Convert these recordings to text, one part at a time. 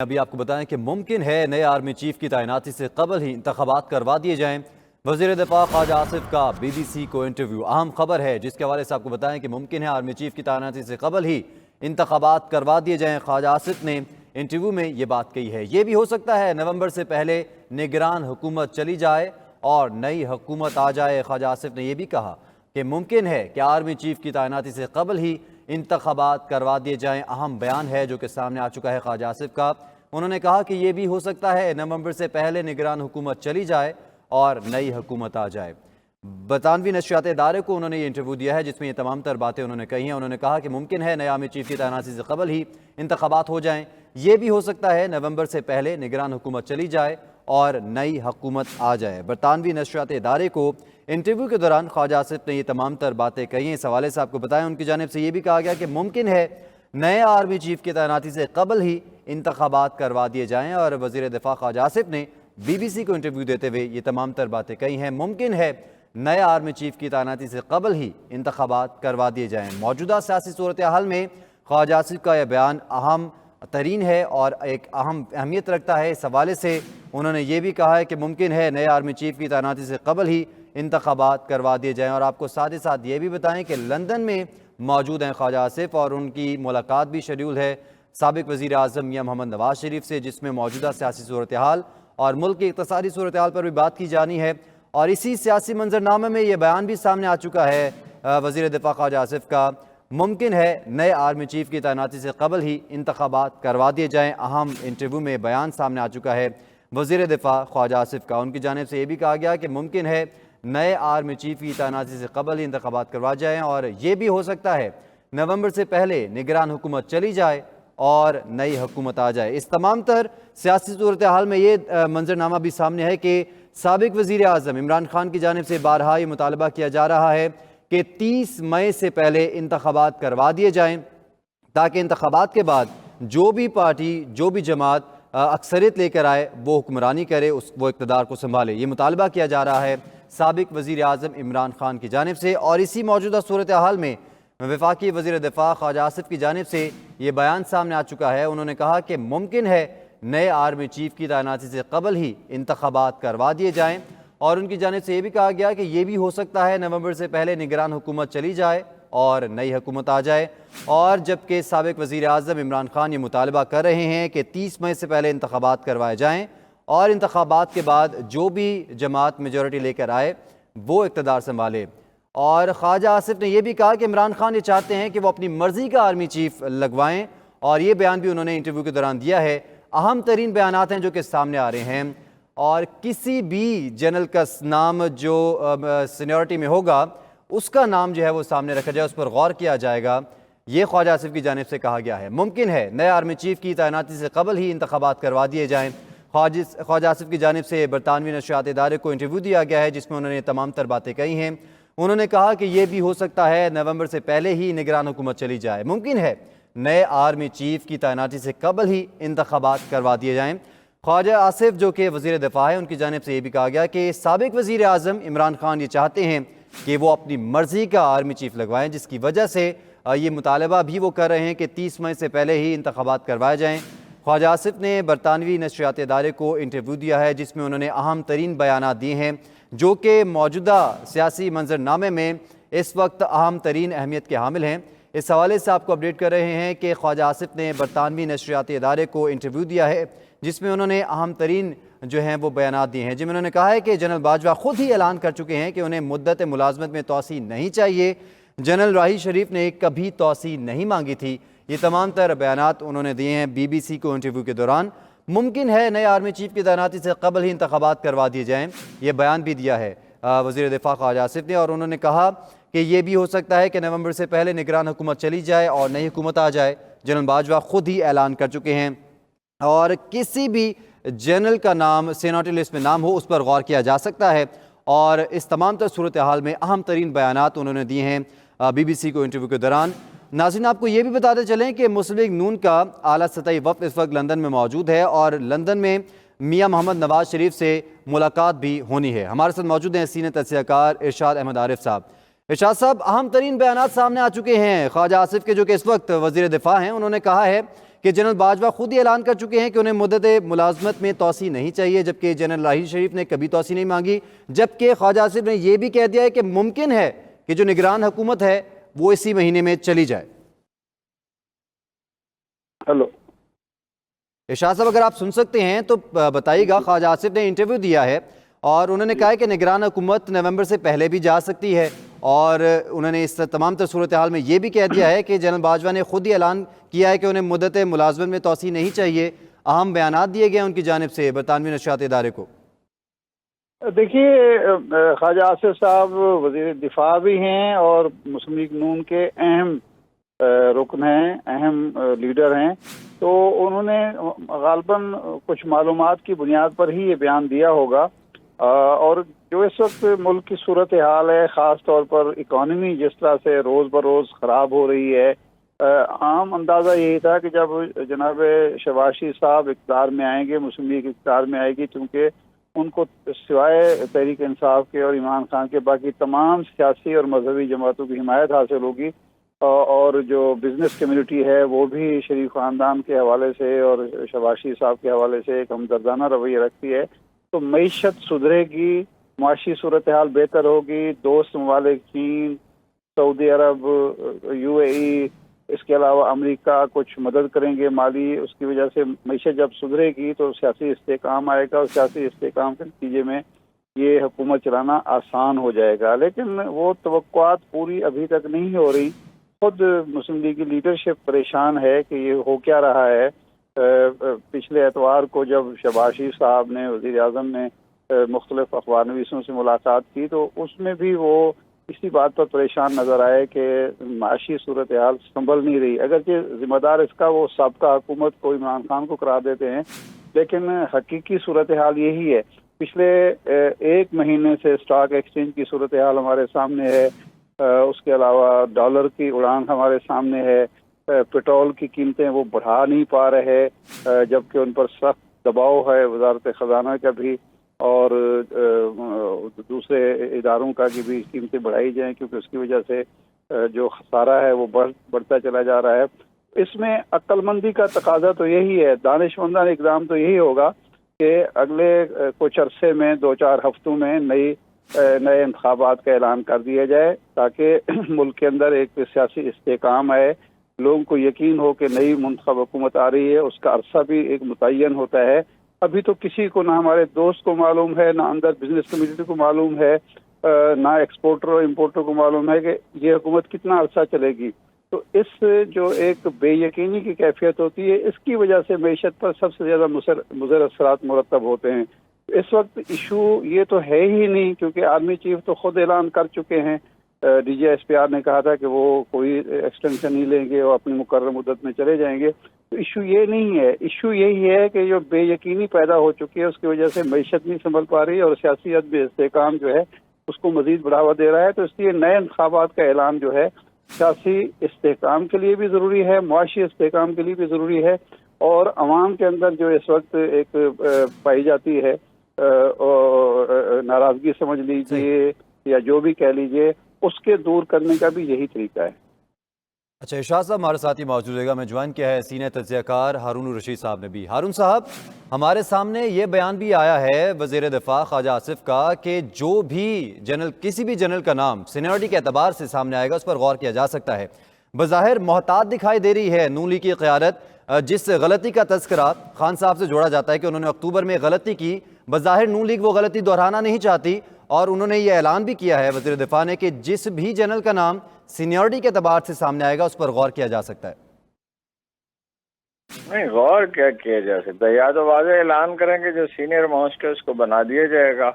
ابھی آپ کو بتائیں کہ ممکن ہے نئے آرمی چیف کی تعیناتی سے قبل ہی انتخابات کروا دیے جائیں۔ وزیر دفاع خواجہ آصف کا بی بی سی کو انٹرویو اہم خبر ہے، جس کے حوالے سے آپ کو بتائیں کہ ممکن ہے آرمی چیف کی تعیناتی سے قبل ہی انتخابات کروا دیے جائیں۔ خواجہ آصف نے انٹرویو میں یہ بات کہی ہے۔ یہ بھی ہو سکتا ہے نومبر سے پہلے نگران حکومت چلی جائے اور نئی حکومت آ جائے۔ خواجہ آصف نے یہ بھی کہا کہ ممکن ہے کہ آرمی چیف کی تعیناتی سے قبل ہی انتخابات کروا دیے جائیں۔ اہم بیان ہے جو کہ سامنے آ چکا ہے خواجہ آصف کا۔ انہوں نے کہا کہ یہ بھی ہو سکتا ہے نومبر سے پہلے نگران حکومت چلی جائے اور نئی حکومت آ جائے۔ برطانوی نشریات ادارے کو انہوں نے یہ انٹرویو دیا ہے جس میں یہ تمام تر باتیں انہوں نے کہی ہیں۔ انہوں نے کہا کہ ممکن ہے نئے آرمی چیف کی تعیناتی سے قبل ہی انتخابات ہو جائیں۔ یہ بھی ہو سکتا ہے نومبر سے پہلے نگران حکومت چلی جائے اور نئی حکومت آ جائے۔ برطانوی نشریات ادارے کو انٹرویو کے دوران خواجہ آصف نے یہ تمام تر باتیں کہی ہیں۔ اس حوالے سے آپ کو بتائیں ان کی جانب سے یہ بھی کہا گیا کہ ممکن ہے نئے آرمی چیف کی تعیناتی سے قبل ہی انتخابات کروا دیے جائیں، اور وزیر دفاع خواجہ آصف نے بی بی سی کو انٹرویو دیتے ہوئے یہ تمام تر باتیں کہی ہیں۔ ممکن ہے نئے آرمی چیف کی تعیناتی سے قبل ہی انتخابات کروا دیے جائیں۔ موجودہ سیاسی صورتحال میں خواجہ آصف کا یہ بیان اہم ترین ہے اور ایک اہم اہمیت رکھتا ہے۔ اس حوالے سے انہوں نے یہ بھی کہا ہے کہ ممکن ہے نئے آرمی چیف کی تعیناتی سے قبل ہی انتخابات کروا دیے جائیں، اور آپ کو ساتھ ہی ساتھ یہ بھی بتائیں کہ لندن میں موجود ہیں خواجہ آصف اور ان کی ملاقات بھی شیڈیول ہے سابق وزیر اعظم میاں محمد نواز شریف سے، جس میں موجودہ سیاسی صورتحال اور ملک کی اقتصادی صورتحال پر بھی بات کی جانی ہے۔ اور اسی سیاسی منظرنامے میں یہ بیان بھی سامنے آ چکا ہے وزیر دفاع خواجہ آصف کا، ممکن ہے نئے آرمی چیف کی تعیناتی سے قبل ہی انتخابات کروا دیے جائیں۔ اہم انٹرویو میں بیان سامنے آ چکا ہے وزیر دفاع خواجہ آصف کا۔ ان کی جانب سے یہ بھی کہا گیا کہ ممکن ہے نئے آرمی چیف کی تعیناتی سے قبل ہی انتخابات کروا جائیں، اور یہ بھی ہو سکتا ہے نومبر سے پہلے نگران حکومت چلی جائے اور نئی حکومت آ جائے۔ اس تمام تر سیاسی صورتحال میں یہ منظرنامہ بھی سامنے ہے کہ سابق وزیر اعظم عمران خان کی جانب سے بارہا یہ مطالبہ کیا جا رہا ہے کہ 30 مئی سے پہلے انتخابات کروا دیے جائیں، تاکہ انتخابات کے بعد جو بھی پارٹی جو بھی جماعت اکثریت لے کر آئے وہ حکمرانی کرے، وہ اقتدار کو سنبھالے۔ یہ مطالبہ کیا جا رہا ہے سابق وزیر اعظم عمران خان کی جانب سے، اور اسی موجودہ صورتحال میں وفاقی وزیر دفاع خواجہ آصف کی جانب سے یہ بیان سامنے آ چکا ہے۔ انہوں نے کہا کہ ممکن ہے نئے آرمی چیف کی تعیناتی سے قبل ہی انتخابات کروا دیے جائیں، اور ان کی جانب سے یہ بھی کہا گیا کہ یہ بھی ہو سکتا ہے نومبر سے پہلے نگران حکومت چلی جائے اور نئی حکومت آ جائے۔ اور جبکہ سابق وزیر اعظم عمران خان یہ مطالبہ کر رہے ہیں کہ 30 مئی سے پہلے انتخابات کروائے جائیں، اور انتخابات کے بعد جو بھی جماعت میجورٹی لے کر آئے وہ اقتدار سنبھالے۔ اور خواجہ آصف نے یہ بھی کہا کہ عمران خان یہ چاہتے ہیں کہ وہ اپنی مرضی کا آرمی چیف لگوائیں، اور یہ بیان بھی انہوں نے انٹرویو کے دوران دیا ہے۔ اہم ترین بیانات ہیں جو کہ سامنے آ رہے ہیں، اور کسی بھی جنرل کا نام جو سینیورٹی میں ہوگا اس کا نام جو ہے وہ سامنے رکھا جائے، اس پر غور کیا جائے گا، یہ خواجہ آصف کی جانب سے کہا گیا ہے۔ ممکن ہے نئے آرمی چیف کی تعیناتی سے قبل ہی انتخابات کروا دیے جائیں۔ خواجہ آصف کی جانب سے برطانوی نشریات ادارے کو انٹرویو دیا گیا ہے جس میں انہوں نے تمام تر باتیں کہی ہیں۔ انہوں نے کہا کہ یہ بھی ہو سکتا ہے نومبر سے پہلے ہی نگران حکومت چلی جائے، ممکن ہے نئے آرمی چیف کی تعیناتی سے قبل ہی انتخابات کروا دیے جائیں۔ خواجہ آصف جو کہ وزیر دفاع ہے، ان کی جانب سے یہ بھی کہا گیا کہ سابق وزیر اعظم عمران خان یہ چاہتے ہیں کہ وہ اپنی مرضی کا آرمی چیف لگوائیں، جس کی وجہ سے یہ مطالبہ بھی وہ کر رہے ہیں کہ 30 مئی سے پہلے ہی انتخابات کروائے جائیں۔ خواجہ آصف نے برطانوی نشریات ادارے کو انٹرویو دیا ہے جس میں انہوں نے اہم ترین بیانات دیے ہیں جو کہ موجودہ سیاسی منظرنامے میں اس وقت اہم ترین اہمیت کے حامل ہیں۔ اس حوالے سے آپ کو اپڈیٹ کر رہے ہیں کہ خواجہ آصف نے برطانوی نشریاتی ادارے کو انٹرویو دیا ہے جس میں انہوں نے اہم ترین جو ہیں وہ بیانات دیے ہیں، جن میں انہوں نے کہا ہے کہ جنرل باجوہ خود ہی اعلان کر چکے ہیں کہ انہیں مدت ملازمت میں توسیع نہیں چاہیے، جنرل راحیل شریف نے کبھی توسیع نہیں مانگی تھی۔ یہ تمام تر بیانات انہوں نے دیے ہیں بی بی سی کو انٹرویو کے دوران۔ ممکن ہے نئے آرمی چیف کی تعیناتی سے قبل ہی انتخابات کروا دیے جائیں، یہ بیان بھی دیا ہے وزیر دفاع خواجہ آصف نے، اور انہوں نے کہا کہ یہ بھی ہو سکتا ہے کہ نومبر سے پہلے نگران حکومت چلی جائے اور نئی حکومت آ جائے۔ جنرل باجوہ خود ہی اعلان کر چکے ہیں، اور کسی بھی جنرل کا نام سینیورٹی لسٹ میں نام ہو اس پر غور کیا جا سکتا ہے، اور اس تمام تر صورتحال میں اہم ترین بیانات انہوں نے دیے ہیں بی بی سی کو انٹرویو کے دوران۔ ناظرین آپ کو یہ بھی بتاتے چلیں کہ مسلم لیگ نون کا اعلیٰ سطحی وفد اس وقت لندن میں موجود ہے، اور لندن میں میاں محمد نواز شریف سے ملاقات بھی ہونی ہے۔ ہمارے ساتھ موجود ہیں سینئر تجزیہ کار ارشاد احمد عارف صاحب۔ ارشاد صاحب، اہم ترین بیانات سامنے آ چکے ہیں خواجہ آصف کے جو کہ اس وقت وزیر دفاع ہیں۔ انہوں نے کہا ہے کہ کہ جنرل باجوہ خود ہی اعلان کر چکے ہیں کہ انہیں مدت ملازمت میں توسیع نہیں چاہیے، جبکہ جنرل راحیل شریف نے کبھی توسیع نہیں مانگی، جبکہ خواجہ آصف نے یہ بھی کہہ دیا ہے کہ ممکن ہے کہ جو نگران حکومت ہے وہ اسی مہینے میں چلی جائے۔ ہلو ارشاد صاحب، اگر آپ سن سکتے ہیں تو بتائیے گا۔ خواجہ آصف نے انٹرویو دیا ہے اور انہوں نے کہا ہے کہ نگران حکومت نومبر سے پہلے بھی جا سکتی ہے، اور انہوں نے اس تمام تر صورتحال میں یہ بھی کہہ دیا ہے کہ جنرل باجوہ نے خود ہی اعلان کیا ہے کہ انہیں مدت ملازمت میں توسیع نہیں چاہیے۔ اہم بیانات دیے گئے ان کی جانب سے برطانوی نشریاتی ادارے کو۔ دیکھیے، خواجہ آصف صاحب وزیر دفاع بھی ہیں اور مسلم لیگ نون کے اہم رکن ہیں، اہم لیڈر ہیں، تو انہوں نے غالباً کچھ معلومات کی بنیاد پر ہی یہ بیان دیا ہوگا، اور جو اس وقت ملک کی صورتحال ہے، خاص طور پر اکانومی جس طرح سے روز بروز خراب ہو رہی ہے، عام اندازہ یہی تھا کہ جب جناب شہباز شریف صاحب اقتدار میں آئیں گے، مسلم لیگ اقتدار میں آئے گی، چونکہ ان کو سوائے تحریک انصاف کے اور عمران خان کے باقی تمام سیاسی اور مذہبی جماعتوں کی حمایت حاصل ہوگی، اور جو بزنس کمیونٹی ہے وہ بھی شریف خاندان کے حوالے سے اور شہباز شریف صاحب کے حوالے سے ایک ہمدردانہ رویہ رکھتی ہے، تو معیشت سدھرے گی، معاشی صورتحال بہتر ہوگی، دوست ممالک چین، سعودی عرب، UAE، اس کے علاوہ امریکہ کچھ مدد کریں گے مالی، اس کی وجہ سے معیشت جب سدھرے گی تو سیاسی استحکام آئے گا، اور سیاسی استحکام کے نتیجے میں یہ حکومت چلانا آسان ہو جائے گا۔ لیکن وہ توقعات پوری ابھی تک نہیں ہو رہی، خود مسلم لیگ کی لیڈرشپ پریشان ہے کہ یہ ہو کیا رہا ہے۔ پچھلے اتوار کو جب شہباز شریف صاحب نے، وزیر اعظم نے مختلف اخبار نویسوں سے ملاقات کی تو اس میں بھی وہ اسی بات پر پریشان نظر آئے کہ معاشی صورتحال سنبھل نہیں رہی، اگرچہ ذمہ دار اس کا وہ سابقہ حکومت کو، عمران خان کو قرار دیتے ہیں، لیکن حقیقی صورتحال یہی ہے۔ پچھلے ایک مہینے سے اسٹاک ایکسچینج کی صورتحال ہمارے سامنے ہے، اس کے علاوہ ڈالر کی اڑان ہمارے سامنے ہے، پٹرول کی قیمتیں وہ بڑھا نہیں پا رہے، جبکہ ان پر سخت دباؤ ہے وزارت خزانہ کا بھی اور دوسرے اداروں کا کہ بھی قیمتیں بڑھائی جائیں، کیونکہ اس کی وجہ سے جو خسارہ ہے وہ بڑھتا چلا جا رہا ہے۔ اس میں عقل مندی کا تقاضا تو یہی ہے، دانشمندانہ اقدام تو یہی ہوگا کہ اگلے کچھ عرصے میں 2-4 ہفتوں میں نئے انتخابات کا اعلان کر دیا جائے، تاکہ ملک کے اندر ایک سیاسی استحکام آئے، لوگوں کو یقین ہو کہ نئی منتخب حکومت آ رہی ہے، اس کا عرصہ بھی ایک متعین ہوتا ہے۔ ابھی تو کسی کو، نہ ہمارے دوست کو معلوم ہے، نہ اندر بزنس کمیونٹی کو معلوم ہے، نہ ایکسپورٹر اور امپورٹر کو معلوم ہے کہ یہ حکومت کتنا عرصہ چلے گی۔ تو اس جو ایک بے یقینی کی کیفیت ہوتی ہے، اس کی وجہ سے معیشت پر سب سے زیادہ مضر اثرات مرتب ہوتے ہیں۔ اس وقت ایشو یہ تو ہے ہی نہیں، کیونکہ آرمی چیف تو خود اعلان کر چکے ہیں، DGSPR نے کہا تھا کہ وہ کوئی ایکسٹینشن نہیں لیں گے، وہ اپنی مقررہ مدت میں چلے جائیں گے۔ تو ایشو یہ نہیں ہے، ایشو یہی ہے کہ جو بے یقینی پیدا ہو چکی ہے اس کی وجہ سے معیشت نہیں سنبھل پا رہی، اور سیاسی عدم استحکام جو ہے اس کو مزید بڑھاوا دے رہا ہے۔ تو اس لیے نئے انتخابات کا اعلان جو ہے سیاسی استحکام کے لیے بھی ضروری ہے، معاشی استحکام کے لیے بھی ضروری ہے، اور عوام کے اندر جو اس وقت ایک پائی جاتی ہے ناراضگی سمجھ لیجیے یا جو بھی کہہ لیجیے، اس کے دور کرنے کا بھی یہی طریقہ ہے۔ اچھا، ارشاد صاحب ہمارے ساتھ ہی موجود رہے گا۔ میں جوائن کیا ہے سینئر تجزیہ کار ہارون الرشید صاحب نے بھی۔ ہارون صاحب، ہمارے سامنے یہ بیان بھی آیا ہے وزیر دفاع خواجہ آصف کا کہ جو بھی جنرل، کسی بھی جنرل کا نام سینیورٹی کے اعتبار سے سامنے آئے گا اس پر غور کیا جا سکتا ہے۔ بظاہر محتاط دکھائی دے رہی ہے نون لیگ کی قیادت۔ جس غلطی کا تذکرہ خان صاحب سے جوڑا جاتا ہے کہ انہوں نے اکتوبر میں غلطی کی، بظاہر نون لیگ وہ غلطی دہرانا نہیں چاہتی، اور انہوں نے یہ اعلان بھی کیا ہے وزیر دفاع نے کہ جس بھی جنرل کا نام سینیورٹی کے اعتبار سے سامنے آئے گا اس پر غور کیا جا سکتا ہے۔ نہیں، غور کیا کیا جا سکتا ہے؟ یا تو واضح اعلان کریں کہ جو سینئر موسٹ ہے اس کو بنا دیا جائے گا،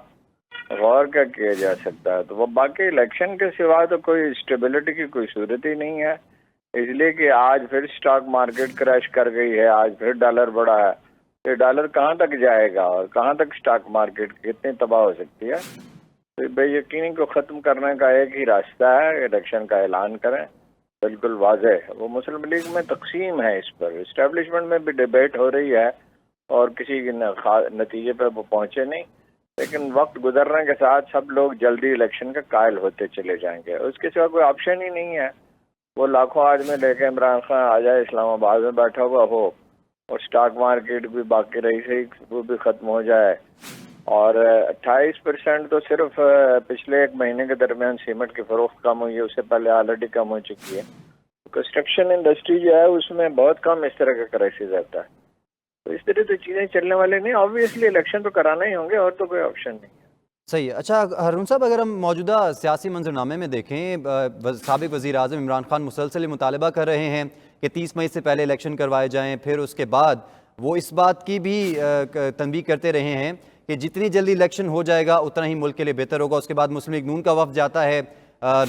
غور کیا کیا جا سکتا ہے؟ تو وہ باقی الیکشن کے سوا تو کوئی اسٹیبلٹی کی کوئی صورت ہی نہیں ہے، اس لیے کہ آج پھر سٹاک مارکیٹ کریش کر گئی ہے، آج پھر ڈالر بڑھا ہے۔ یہ ڈالر کہاں تک جائے گا اور کہاں تک سٹاک مارکیٹ کتنی تباہ ہو سکتی ہے؟ تو بے یقینی کو ختم کرنے کا ایک ہی راستہ ہے، الیکشن کا اعلان کریں، بالکل واضح ہے۔ وہ مسلم لیگ میں تقسیم ہے، اس پر اسٹیبلشمنٹ میں بھی ڈیبیٹ ہو رہی ہے اور کسی نتیجے پہ وہ پہنچے نہیں، لیکن وقت گزرنے کے ساتھ سب لوگ جلدی الیکشن کے قائل ہوتے چلے جائیں گے، اس کے سوا کوئی آپشن ہی نہیں ہے۔ وہ لاکھوں آدمی لے کے عمران خان آ جائے، اسلام آباد میں بیٹھا ہوا ہو اور اسٹاک مارکیٹ بھی باقی رہی سے وہ بھی ختم ہو جائے. اور 28% تو صرف پچھلے ایک مہینے کے درمیان سیمنٹ کی فروخت کم ہوئی ہے, اس سے پہلے آلریڈی کم ہو چکی ہے. کنسٹرکشن انڈسٹری جو ہے اس میں بہت کم اس طرح کا کرائسس آتا ہے. تو اس طرح تو چیزیں چلنے والے نہیں. آبویسلی الیکشن تو کرانا ہی ہوں گے, اور تو کوئی آپشن نہیں ہے. صحیح ہے. اچھا ہارون صاحب، اگر ہم موجودہ سیاسی منظرنامے میں دیکھیں، سابق وزیر اعظم عمران خان مسلسل مطالبہ کر رہے ہیں کہ 30 مئی سے پہلے الیکشن کروائے جائیں. پھر اس کے بعد وہ اس بات کی بھی تنبیہ کرتے رہے ہیں کہ جتنی جلدی الیکشن ہو جائے گا اتنا ہی ملک کے لیے بہتر ہوگا. اس کے بعد مسلم لیگ نون کا وفد جاتا ہے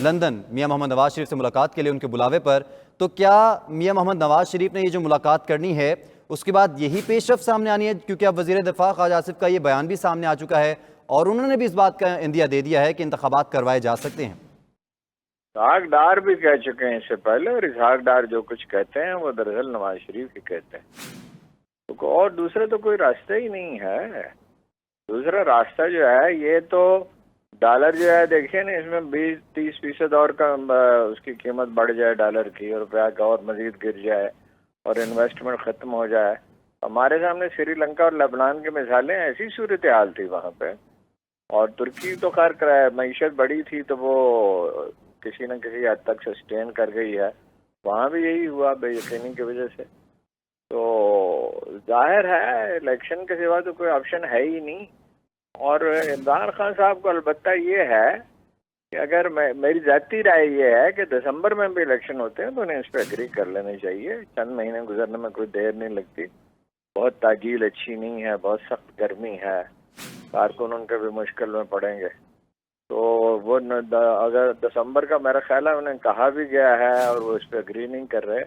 لندن میاں محمد نواز شریف سے ملاقات کے لیے ان کے بلاوے پر. تو کیا میاں محمد نواز شریف نے یہ جو ملاقات کرنی ہے اس کے بعد یہی پیش رفت سامنے آنی ہے؟ کیونکہ اب وزیر دفاع خواجہ آصف کا یہ بیان بھی سامنے آ چکا ہے اور انہوں نے بھی اس بات کا عندیہ دے دیا ہے کہ انتخابات کروائے جا سکتے ہیں. اسحاق ڈار بھی کہہ چکے ہیں اس سے پہلے, اور اسحاق ڈار جو کچھ کہتے ہیں وہ دراصل نواز شریف ہی کہتے ہیں. اور دوسرا تو کوئی راستہ ہی نہیں ہے. دوسرا راستہ جو ہے یہ تو ڈالر جو ہے دیکھیے نا, اس میں 20-30% اور کا اس کی قیمت بڑھ جائے ڈالر کی, اور روپیہ کا اور مزید گر جائے اور انویسٹمنٹ ختم ہو جائے. ہمارے سامنے سری لنکا اور لبنان کی مثالیں, ایسی صورتحال تھی وہاں پہ. اور ترکی تو خیر معیشت بڑی تھی تو وہ کسی نہ کسی حد تک سسٹین کر گئی ہے. وہاں بھی یہی ہوا بے یقینی کی وجہ سے. تو ظاہر ہے الیکشن کے سوا تو کوئی آپشن ہے ہی نہیں. اور عمران خان صاحب کو البتہ یہ ہے کہ اگر میری ذاتی رائے یہ ہے کہ دسمبر میں بھی الیکشن ہوتے ہیں تو انہیں اس پہ اگری کر لینے چاہیے. چند مہینے گزرنے میں کوئی دیر نہیں لگتی. بہت تاجیل اچھی نہیں ہے, بہت سخت گرمی ہے, کارکن ان کے بھی مشکل میں پڑیں گے. تو وہ اگر دسمبر کا میرا خیال ہے انہیں کہا بھی گیا ہے اور وہ اس پہ اگری نہیں کر رہے,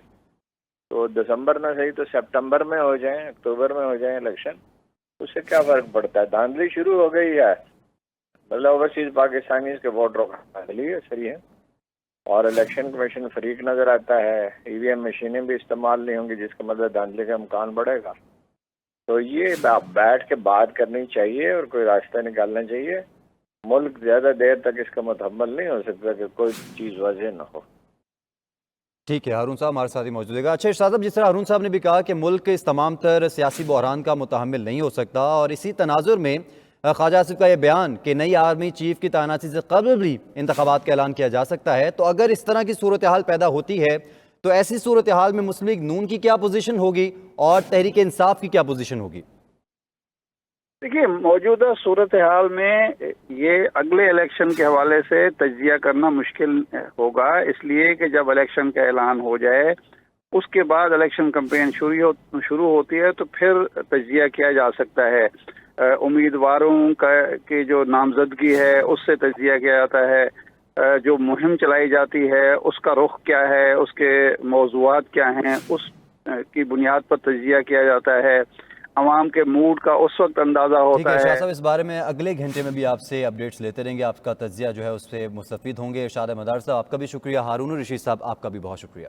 تو دسمبر نہ صحیح تو سپتمبر میں ہو جائیں, اکتوبر میں ہو جائیں الیکشن. اس سے کیا فرق پڑتا ہے؟ دھاندلی شروع ہو گئی ہے. مطلب اوورسیز پاکستانیز کے ووٹروں کا دھاندلی ہے سر یہ. اور الیکشن کمیشن فریق نظر آتا ہے. EVM مشینیں بھی استعمال نہیں ہوں گی, جس کا مطلب دھاندلی کا امکان بڑھے گا. تو یہ بیٹھ کے بات کرنی چاہیے اور کوئی راستہ نکالنا چاہیے. ملک زیادہ دیر تک اس کا متحمل نہیں ہو سکتا کہ کوئی چیز واضح نہ ہو. ٹھیک ہے، ہارون صاحب ہمارے ساتھ ہی موجود ہے. اچھا ارشاد صاحب، جس طرح ہارون صاحب نے بھی کہا کہ ملک اس تمام تر سیاسی بحران کا متحمل نہیں ہو سکتا، اور اسی تناظر میں خواجہ آصف کا یہ بیان کہ نئی آرمی چیف کی تعیناتی سے قبل بھی انتخابات کا اعلان کیا جا سکتا ہے، تو اگر اس طرح کی صورتحال پیدا ہوتی ہے تو ایسی صورتحال میں مسلم لیگ نون کی کیا پوزیشن ہوگی اور تحریک انصاف کی کیا پوزیشن ہوگی؟ دیکھیے، موجودہ صورتحال میں یہ اگلے الیکشن کے حوالے سے تجزیہ کرنا مشکل ہوگا، اس لیے کہ جب الیکشن کا اعلان ہو جائے اس کے بعد الیکشن کمپین شروع ہوتی ہے تو پھر تجزیہ کیا جا سکتا ہے. امیدواروں کی جو نامزدگی ہے اس سے تجزیہ کیا جاتا ہے، جو مہم چلائی جاتی ہے اس کا رخ کیا ہے، اس کے موضوعات کیا ہیں، اس کی بنیاد پر تجزیہ کیا جاتا ہے. عوام کے موڈ کا اس وقت اندازہ ہوتا ہے. شاہ صاحب، اس بارے میں اگلے گھنٹے میں بھی آپ سے اپڈیٹس لیتے رہیں گے. آپ کا تجزیہ جو ہے اس سے مستفید ہوں گے. ارشاد مدار صاحب آپ کا بھی شکریہ. ہارون الرشید صاحب آپ کا بھی بہت شکریہ.